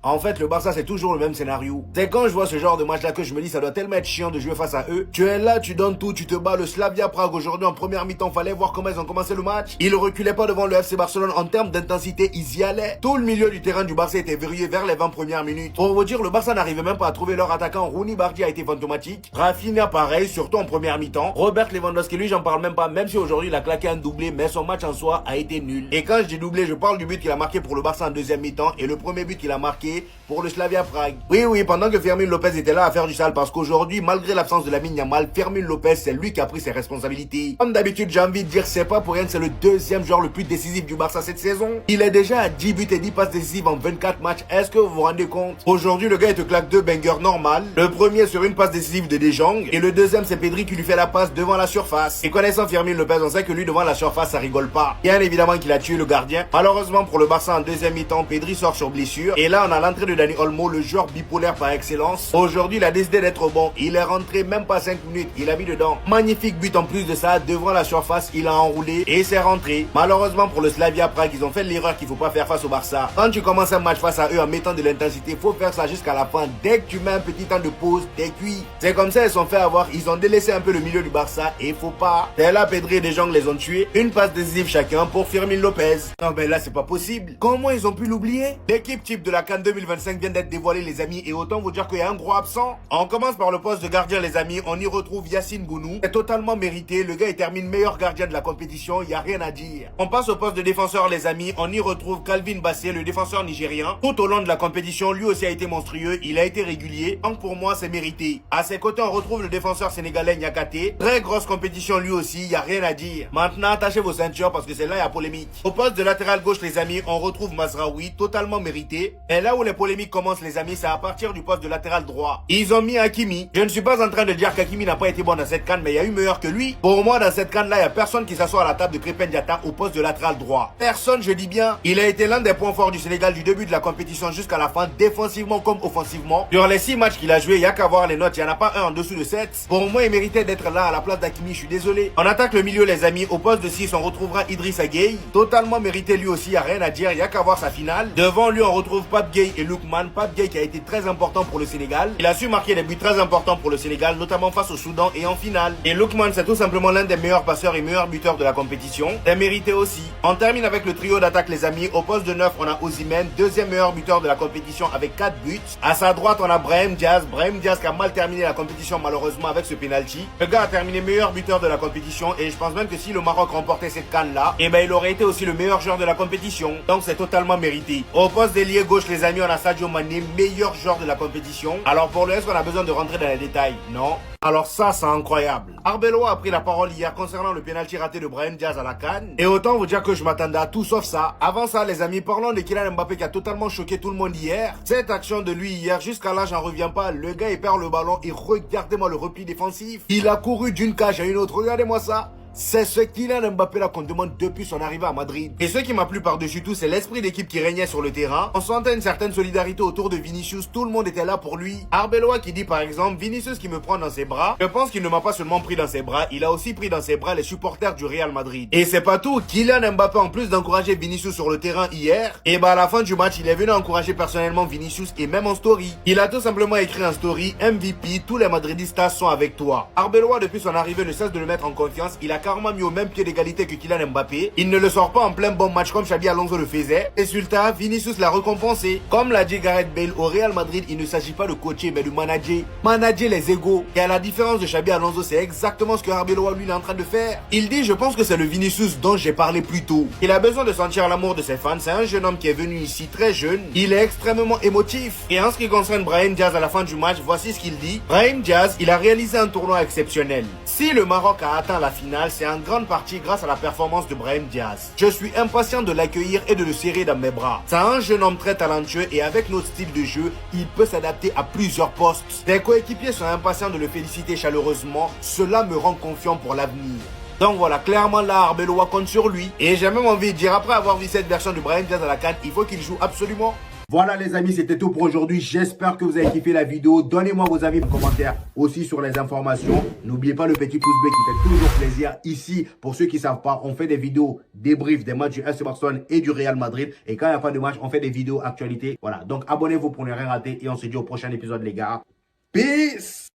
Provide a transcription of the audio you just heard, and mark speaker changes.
Speaker 1: En fait, le Barça, c'est toujours le même scénario. C'est quand je vois ce genre de match-là que je me dis, ça doit tellement être chiant de jouer face à eux. Tu es là, tu donnes tout, tu te bats. Le Slavia Prague aujourd'hui en première mi-temps, fallait voir comment ils ont commencé le match. Ils reculaient pas devant le FC Barcelone en termes d'intensité, ils y allaient. Tout le milieu du terrain du Barça était verrouillé vers les 20 premières minutes. Pour vous dire, le Barça n'arrivait même pas à trouver leur attaquant. Rooney Bardi a été fantomatique. Rafinha pareil, surtout en première mi-temps. Robert Lewandowski, lui, j'en parle même pas, même si aujourd'hui il a claqué un doublé, mais son match en soi a été nul. Et quand je dis doublé, je parle du but qu'il a marqué pour le Barça en deuxième mi-temps et le premier but qu'il a marqué pour le Slavia Prague. Oui, pendant que Fermin Lopez était là à faire du sale, parce qu'aujourd'hui, malgré l'absence de Lamine Yamal, Fermin Lopez, c'est lui qui a pris ses responsabilités. Comme d'habitude, j'ai envie de dire, c'est pas pour rien que c'est le deuxième joueur le plus décisif du Barça cette saison. Il est déjà à 10 buts et 10 passes décisives en 24 matchs. Est-ce que vous vous rendez compte? Aujourd'hui, le gars, il te claque 2 bangers normales. Le premier sur une passe décisive de De Jong et le deuxième, c'est Pedri qui lui fait la passe devant la surface. Et connaissant Fermin Lopez, on sait que lui, devant la surface, ça rigole pas. Bien évidemment qu'il a tué le gardien. Malheureusement pour le Barça en deuxième mi-temps, Pedri sort sur blessure. Et là, on a l'entrée de Dani Olmo, le joueur bipolaire par excellence. Aujourd'hui, il a décidé d'être bon. Il est rentré même pas 5 minutes. Il a mis dedans. Magnifique but en plus de ça. Devant la surface, il a enroulé et c'est rentré. Malheureusement pour le Slavia Prague, ils ont fait l'erreur qu'il faut pas faire face au Barça. Quand tu commences un match face à eux en mettant de l'intensité, faut faire ça jusqu'à la fin. Dès que tu mets un petit temps de pause, t'es cuit. C'est comme ça, ils sont fait avoir. Ils ont délaissé un peu le milieu du Barça et faut pas. C'est là, Pedri et De Jong les ont tués. Une passe décisive chacun pour Fermin Lopez. Non, mais là, c'est pas possible. Comment ils ont pu l'oublier? L'équipe type de la CAN 2025 vient d'être dévoilée, les amis, et autant vous dire qu'il y a un gros absent. On commence par le poste de gardien, les amis. On y retrouve Yacine Bounou. C'est totalement mérité. Le gars, il termine meilleur gardien de la compétition. Il y a rien à dire. On passe au poste de défenseur, les amis. On y retrouve Calvin Bassé, le défenseur nigérien. Tout au long de la compétition, lui aussi a été monstrueux. Il a été régulier. Donc pour moi, c'est mérité. À ses côtés, on retrouve le défenseur sénégalais Niakate. Très grosse compétition lui aussi. Il y a rien à dire. Maintenant, attachez vos ceintures parce que c'est là il y a polémique. Au poste de latéral gauche, les amis, on retrouve Mazraoui, totalement mérité. Et là où les polémiques commencent, les amis, c'est à partir du poste de latéral droit. Ils ont mis Hakimi. Je ne suis pas en train de dire qu'Hakimi n'a pas été bon dans cette CAN, mais il y a eu meilleur que lui. Pour moi, dans cette CAN-là, il n'y a personne qui s'assoit à la table de Krépin Diatta au poste de latéral droit. Personne, je dis bien. Il a été l'un des points forts du Sénégal du début de la compétition jusqu'à la fin, défensivement comme offensivement. Sur les 6 matchs qu'il a joué, il n'y a qu'à voir les notes. Il n'y en a pas un en dessous de 7. Pour moi, il méritait d'être là à la place d'Hakimi, je suis désolé. On attaque le milieu, les amis. Au poste de 6, on retrouvera Idrissa Gueye. Totalement mérité lui aussi, il n'y a rien à dire. Il n'y a qu'à voir sa finale. Devant lui, on retrouve Pape Gueye et Lookman. Pape Gueye qui a été très important pour le Sénégal. Il a su marquer des buts très importants pour le Sénégal, notamment face au Soudan et en finale. Et Lookman, c'est tout simplement l'un des meilleurs passeurs et meilleurs buteurs de la compétition. C'est mérité aussi. On termine avec le trio d'attaque, les amis. Au poste de 9, on a Osimhen, deuxième meilleur buteur de la compétition avec 4 buts. À sa droite, on a Brahim Diaz. Brahim Diaz qui a mal terminé la compétition malheureusement avec ce penalty. Le gars a terminé meilleur buteur de la compétition et je pense même que si le Maroc remportait cette CAN là, eh ben il aurait été aussi le meilleur joueur de la compétition. Donc c'est totalement mérité. Au poste d'ailier gauche, les amis, on a Sadio Mané, meilleur joueur de la compétition. Alors pour le reste, on a besoin de rentrer dans les détails? Non. Alors ça, c'est incroyable. Arbeloa a pris la parole hier concernant le pénalty raté de Brahim Diaz à la CAN. Et autant vous dire que je m'attendais à tout sauf ça. Avant ça, les amis, parlons de Kylian Mbappé qui a totalement choqué tout le monde hier. Cette action de lui hier, jusqu'à là, j'en reviens pas. Le gars, il perd le ballon et regardez-moi le repli défensif. Il a couru d'une cage à une autre. Regardez-moi ça. C'est ce Kylian Mbappé là qu'on demande depuis son arrivée à Madrid. Et ce qui m'a plu par-dessus tout, c'est l'esprit d'équipe qui régnait sur le terrain. On sentait une certaine solidarité autour de Vinicius. Tout le monde était là pour lui. Arbeloa qui dit par exemple, Vinicius qui me prend dans ses bras. Je pense qu'il ne m'a pas seulement pris dans ses bras, il a aussi pris dans ses bras les supporters du Real Madrid. Et c'est pas tout. Kylian Mbappé, en plus d'encourager Vinicius sur le terrain hier, et bah à la fin du match, il est venu encourager personnellement Vinicius et même en story. Il a tout simplement écrit en story, MVP, tous les Madridistas sont avec toi. Arbeloa, depuis son arrivée, ne cesse de le mettre en confiance. Il a carrément mis au même pied d'égalité que Kylian Mbappé. Il ne le sort pas en plein bon match comme Xabi Alonso le faisait. Résultat, Vinicius l'a récompensé. Comme l'a dit Gareth Bale, au Real Madrid, il ne s'agit pas de coacher mais de manager. Manager les égos. Et à la différence de Xabi Alonso, c'est exactement ce que Arbeloa lui est en train de faire. Il dit, je pense que c'est le Vinicius dont j'ai parlé plus tôt. Il a besoin de sentir l'amour de ses fans. C'est un jeune homme qui est venu ici très jeune. Il est extrêmement émotif. Et en ce qui concerne Brahim Diaz à la fin du match, voici ce qu'il dit. Brahim Diaz, il a réalisé un tournoi exceptionnel. Si le Maroc a atteint la finale, c'est en grande partie grâce à la performance de Brahim Diaz. Je suis impatient de l'accueillir et de le serrer dans mes bras. C'est un jeune homme très talentueux et avec notre style de jeu, il peut s'adapter à plusieurs postes. Ses coéquipiers sont impatients de le féliciter chaleureusement. Cela me rend confiant pour l'avenir. Donc voilà, clairement là, Arbeloa compte sur lui. Et j'ai même envie de dire, après avoir vu cette version de Brahim Diaz à la CAN, il faut qu'il joue absolument. Voilà les amis, c'était tout pour aujourd'hui. J'espère que vous avez kiffé la vidéo. Donnez-moi vos avis en commentaire aussi sur les informations. N'oubliez pas le petit pouce bleu qui fait toujours plaisir. Ici, pour ceux qui ne savent pas, on fait des vidéos débrief des matchs du FC Barcelone et du Real Madrid. Et quand il n'y a pas de match, on fait des vidéos actualités. Voilà, donc abonnez-vous pour ne rien rater. Et on se dit au prochain épisode les gars. Peace!